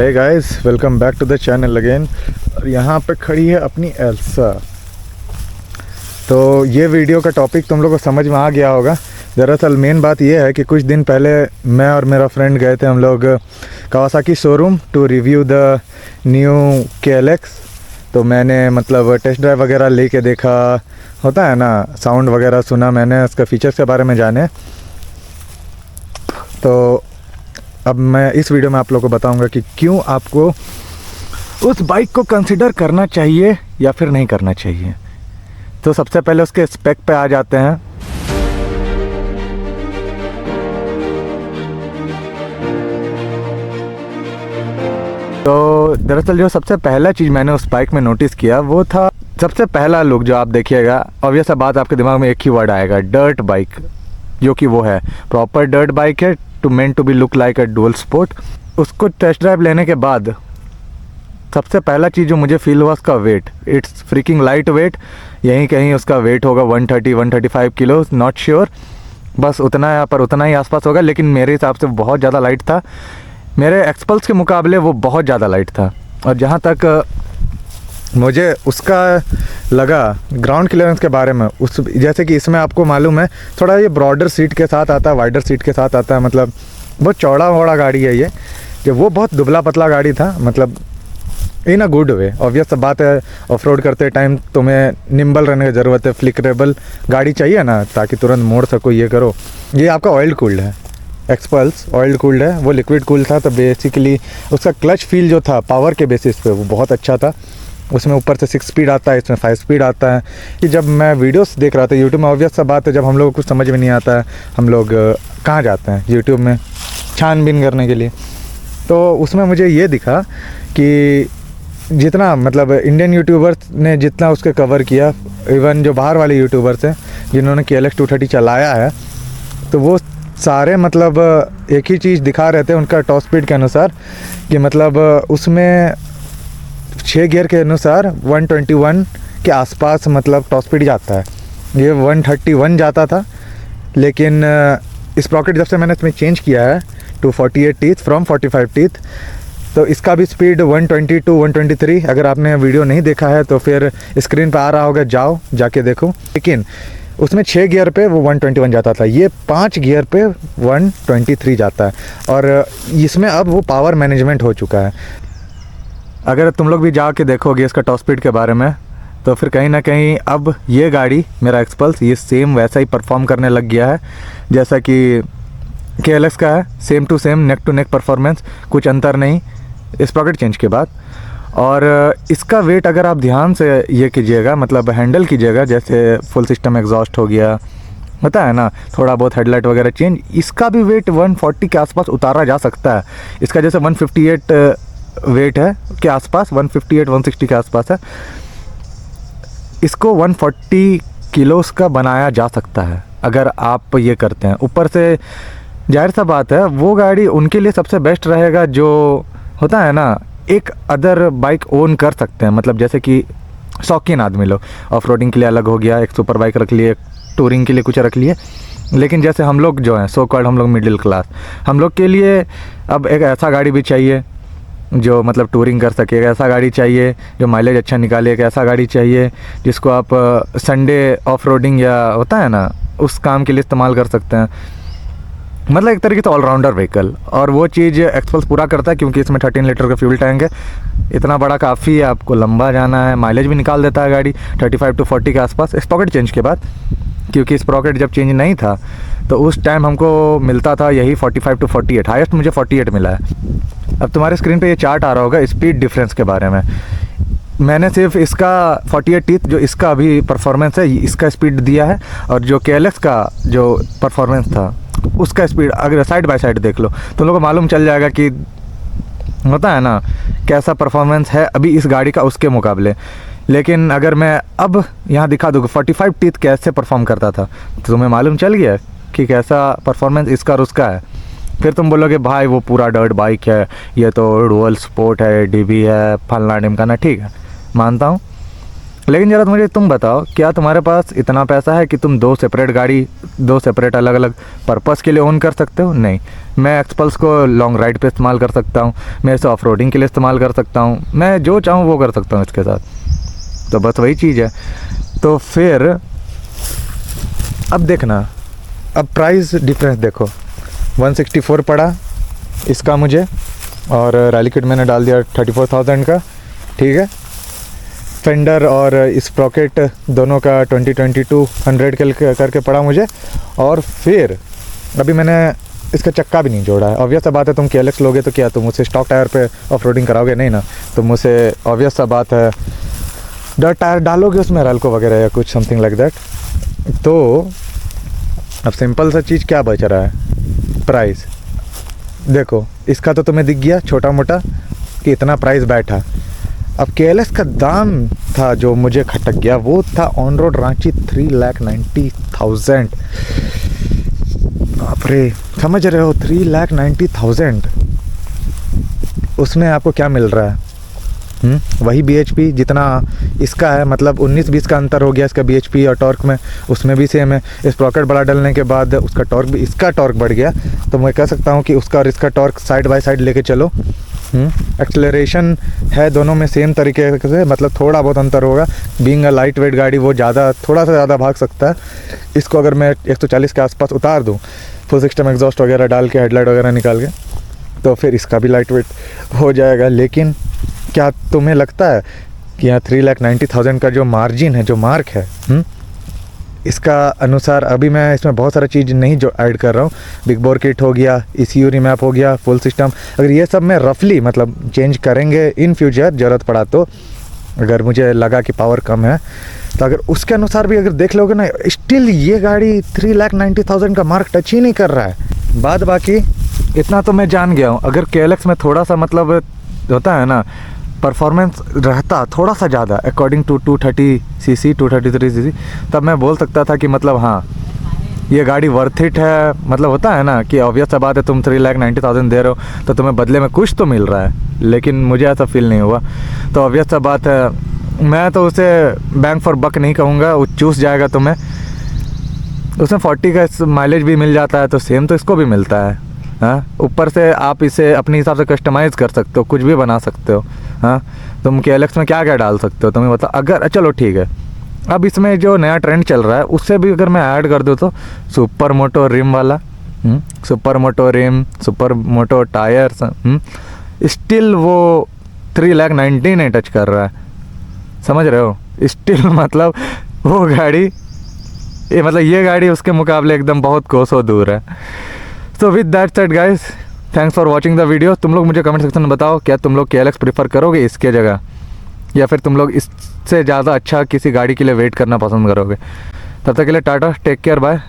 Hey guys, welcome back to the channel again. यहाँ पे खड़ी है अपनी एल्सा। तो ये वीडियो का टॉपिक तुम लोग को समझ में आ गया होगा। दरअसल मेन बात ये है कि कुछ दिन पहले मैं और मेरा फ्रेंड गए थे हम लोग Kawasaki showroom to review the new KLX। तो मैंने मतलब टेस्ट ड्राइव वगैरह लेके देखा, होता है ना, साउंड वगैरह सुना, मैंने उसका फीचर्स के बारे में जाने। तो अब मैं इस वीडियो में आप लोगों को बताऊंगा कि क्यों आपको उस बाइक को कंसिडर करना चाहिए या फिर नहीं करना चाहिए। तो सबसे पहले उसके स्पेक पे आ जाते हैं। तो दरअसल जो सबसे पहला चीज़ मैंने उस बाइक में नोटिस किया वो था, सबसे पहला लुक जो आप देखिएगा, ऑब्वियस बात आपके दिमाग में एक ही वर्ड आएगा, डर्ट बाइक, जो कि वो है, प्रॉपर डर्ट बाइक है, meant to be look like a dual sport. उसको टेस्ट ड्राइव लेने के बाद सबसे पहला चीज़ जो मुझे फील हुआ उसका weight. It's freaking light weight. यहीं कहीं उसका वेट होगा 130-135 किलो, नॉट श्योर, बस उतना यहाँ पर उतना ही आसपास होगा, लेकिन मेरे हिसाब से बहुत ज़्यादा लाइट था। मेरे एक्सपल्स के मुकाबले वो बहुत ज़्यादा लाइट था। और जहाँ तक मुझे उसका लगा ग्राउंड क्लियरेंस के बारे में, उस जैसे कि इसमें आपको मालूम है थोड़ा ये ब्रॉडर सीट के साथ आता है, वाइडर सीट के साथ आता है, मतलब बहुत चौड़ा वौड़ा गाड़ी है ये। जब वो बहुत दुबला पतला गाड़ी था, मतलब इन अ गुड वे। ऑब्वियस बात है, ऑफ रोड करते टाइम तुम्हें निम्बल रहने की ज़रूरत है, फ्लिकरेबल गाड़ी चाहिए ना, ताकि तुरंत मोड़ सको, ये करो। ये आपका ऑयल कूल्ड है, एक्सपल्स ऑयल कूल्ड है, वो लिक्विड कूल्ड था। तो बेसिकली उसका क्लच फील जो था पावर के बेसिस पे वो बहुत अच्छा था। उसमें ऊपर से 6 स्पीड आता है, इसमें 5 स्पीड आता है। कि जब मैं वीडियोस देख रहा था यूट्यूब में, ऑब्वियस सा बात है, जब हम लोग को कुछ समझ में नहीं आता है, हम लोग कहाँ जाते हैं, यूट्यूब में छानबीन करने के लिए। तो उसमें मुझे ये दिखा कि जितना मतलब इंडियन यूट्यूबर्स ने जितना उसके कवर किया, इवन जो बाहर वाले यूट्यूबर्स हैं जिन्होंने KLX 230 चलाया है, तो वो सारे मतलब एक ही चीज़ दिखा रहे थे उनका टॉप स्पीड के अनुसार, कि मतलब उसमें 6 गियर के अनुसार 121 के आसपास मतलब टॉप स्पीड जाता है। ये 131 जाता था, लेकिन इस प्रॉकेट जब से मैंने इसमें चेंज किया है टू 48 टीथ फ्रॉम 45 टीथ, तो इसका भी स्पीड 120 टू 123। अगर आपने वीडियो नहीं देखा है तो फिर स्क्रीन पर आ रहा होगा, जाके देखो। लेकिन उसमें 6 गियर पे वो 121 जाता था, ये 5 गियर पे 123 जाता है। और इसमें अब वो पावर मैनेजमेंट हो चुका है। अगर तुम लोग भी जाके देखोगे इसका टॉप स्पीड के बारे में, तो फिर कहीं ना कहीं अब ये गाड़ी, मेरा एक्सपल्स, ये सेम वैसा ही परफॉर्म करने लग गया है जैसा कि KLX का है। Same to same, neck to neck performance, कुछ अंतर नहीं इस प्रॉकेट चेंज के बाद। और इसका वेट अगर आप ध्यान से ये कीजिएगा, मतलब हैंडल कीजिएगा, जैसे फुल सिस्टम एग्जॉस्ट हो गया, होता है ना, थोड़ा बहुत हेडलाइट वगैरह चेंज, इसका भी वेट 140 के आसपास उतारा जा सकता है। इसका जैसे 158 वेट है के आसपास, 158-160 के आसपास है, इसको 140 किलोस का बनाया जा सकता है अगर आप ये करते हैं। ऊपर से जाहिर सा बात है वो गाड़ी उनके लिए सबसे बेस्ट रहेगा जो, होता है ना, एक अदर बाइक ओन कर सकते हैं, मतलब जैसे कि शौकीन आदमी लोग, ऑफ रोडिंग के लिए अलग हो गया, एक सुपर बाइक रख लिए, टूरिंग के लिए कुछ रख लिए। लेकिन जैसे हम लोग जो हैं सो कॉल्ड, हम लोग मिडिल क्लास, हम लोग के लिए अब एक ऐसा गाड़ी भी चाहिए जो मतलब टूरिंग कर सके, ऐसा गाड़ी चाहिए जो माइलेज अच्छा निकाले, एक ऐसा गाड़ी चाहिए जिसको आप संडे ऑफ रोडिंग या होता है ना उस काम के लिए इस्तेमाल कर सकते हैं। मतलब एक तरीके से ऑलराउंडर व्हीकल, और वो चीज़ एक्सपल्स पूरा करता है, क्योंकि इसमें 13 लीटर का फ्यूल टैंक है। इतना बड़ा काफ़ी है, आपको लंबा जाना है, माइलेज भी निकाल देता है गाड़ी 35 to 40 के आसपास इस प्रॉकेट चेंज के बाद। क्योंकि इस प्रॉकेट जब चेंज नहीं था तो उस टाइम हमको मिलता था यही 45 to 48, हाईएस्ट मुझे 48 मिला है। अब तुम्हारे स्क्रीन पे ये चार्ट आ रहा होगा स्पीड डिफरेंस के बारे में। मैंने सिर्फ इसका 48 टीथ जो इसका अभी परफॉर्मेंस है, इसका स्पीड दिया है, और जो KLX का जो परफॉर्मेंस था उसका स्पीड अगर साइड बाय साइड देख लो तो लोगों को मालूम चल जाएगा कि होता है ना कैसा परफॉर्मेंस है अभी इस गाड़ी का उसके मुकाबले। लेकिन अगर मैं अब यहाँ दिखा दूँ 45 टीथ कैसे परफॉर्म करता था, तो तुम्हें मालूम चल गया कि कैसा परफॉर्मेंस इसका और उसका है। फिर तुम बोलोगे भाई वो पूरा डर्ट बाइक है, ये तो डुअल स्पोर्ट है, DB है, फलना ढिमकाना, ठीक है मानता हूँ, लेकिन ज़रा मुझे तुम बताओ, क्या तुम्हारे पास इतना पैसा है कि तुम दो सेपरेट गाड़ी, दो सेपरेट अलग अलग पर्पस के लिए ओन कर सकते हो? नहीं। मैं एक्सपल्स को लॉन्ग राइड पे इस्तेमाल कर सकता हूँ, मैं इसे ऑफ रोडिंग के लिए इस्तेमाल कर सकता हूँ, मैं जो चाहूँ वो कर सकता हूँ इसके साथ। तो बस वही चीज़ है। तो फिर अब देखना, अब प्राइस डिफरेंस देखो, 164 पड़ा इसका मुझे, और रैली किट मैंने डाल दिया 34,000 का, ठीक है। फेंडर और स्प्रॉकेट दोनों का 2022 100 करके पड़ा मुझे। और फिर अभी मैंने इसका चक्का भी नहीं जोड़ा है। ऑब्वियस सा बात है, तुम KLX लोगे तो क्या तुम मुझसे स्टॉक टायर पे ऑफ रोडिंग कराओगे? नहीं ना। तो मुझसे ऑब्वियस सा बात है डर्ट टायर डालोगे उसमें, रैल्को वगैरह या कुछ समथिंग लाइक दैट। तो अब सिंपल सा चीज़ क्या बच रहा है, प्राइस देखो। इसका तो तुम्हें दिख गया छोटा मोटा कि इतना प्राइस बैठा। अब KLX का दाम था जो मुझे खटक गया, वो था ऑन रोड रांची 3,90,000। बाप रे, समझ रहे हो, 3,90,000। उसमें आपको क्या मिल रहा है? वही BHP जितना इसका है, मतलब 19-20 का अंतर हो गया इसका BHP और टॉर्क में। उसमें भी सेम है। इस प्रॉकेट बड़ा डलने के बाद उसका टॉर्क भी, इसका टॉर्क बढ़ गया। तो मैं कह सकता हूँ कि उसका और इसका टॉर्क साइड बाय साइड लेके चलो। एक्सेलरेशन है दोनों में सेम तरीके से, मतलब थोड़ा बहुत अंतर होगा। बीइंग अ लाइट वेट गाड़ी वो ज़्यादा, थोड़ा सा ज़्यादा भाग सकता है। इसको अगर मैं 140 के आसपास उतार दूँ, फुल सिस्टम एग्जॉस्ट वगैरह डाल के, हेडलाइट वगैरह निकाल के, तो फिर इसका भी लाइट वेट हो जाएगा। लेकिन क्या तुम्हें लगता है कि यहाँ 3,90,000 का जो मार्जिन है, जो मार्क है, इसका अनुसार अभी मैं इसमें बहुत सारा चीज़ नहीं जो ऐड कर रहा हूँ। बिग बोर किट हो गया, ECU रिमैप हो गया, फुल सिस्टम, अगर ये सब मैं रफली मतलब चेंज करेंगे इन फ्यूचर ज़रूरत पड़ा तो, अगर मुझे लगा कि पावर कम है तो अगर उसके अनुसार भी अगर देख लोगे ना, स्टिल ये गाड़ी 3,90,000 का मार्क टच ही नहीं कर रहा है। बाद बाकी इतना तो मैं जान गया हूँ, अगर KLX में थोड़ा सा मतलब होता है ना, परफॉर्मेंस रहता थोड़ा सा ज़्यादा अकॉर्डिंग टू 230cc 233cc, तब मैं बोल सकता था कि मतलब हाँ ये गाड़ी वर्थ इट है। मतलब होता है ना कि ऑब्वियस सा बात है, तुम 3,90,000 दे रहे हो तो तुम्हें बदले में कुछ तो मिल रहा है, लेकिन मुझे ऐसा फील नहीं हुआ। तो ऑब्वियस सा बात है, मैं तो उसे बैंक फॉर बक नहीं कहूँगा, वो चूस जाएगा तुम्हें। उसमें 40 का माइलेज भी मिल जाता है, तो सेम तो इसको भी मिलता है। हाँ, ऊपर से आप इसे अपने हिसाब से कस्टमाइज़ कर सकते हो, कुछ भी बना सकते हो। हाँ, तुम KLX में क्या क्या डाल सकते हो तुम्हें बताओ। अगर चलो ठीक है, अब इसमें जो नया ट्रेंड चल रहा है उससे भी अगर मैं ऐड कर दूँ तो सुपर मोटो रिम वाला, supermoto rim, supermoto tyres, still वो 3,90,000 नहीं टच कर रहा है। समझ रहे हो? स्टिल मतलब वो गाड़ी, ये गाड़ी उसके मुकाबले एकदम बहुत कोसों दूर है। तो with that said guys, thanks for watching the video. तुम लोग मुझे कमेंट सेक्शन में बताओ, क्या तुम लोग KLX प्रीफर करोगे इसके जगह, या फिर तुम लोग इससे ज़्यादा अच्छा किसी गाड़ी के लिए वेट करना पसंद करोगे। तब तक के लिए टाटा, टेक केयर, बाय।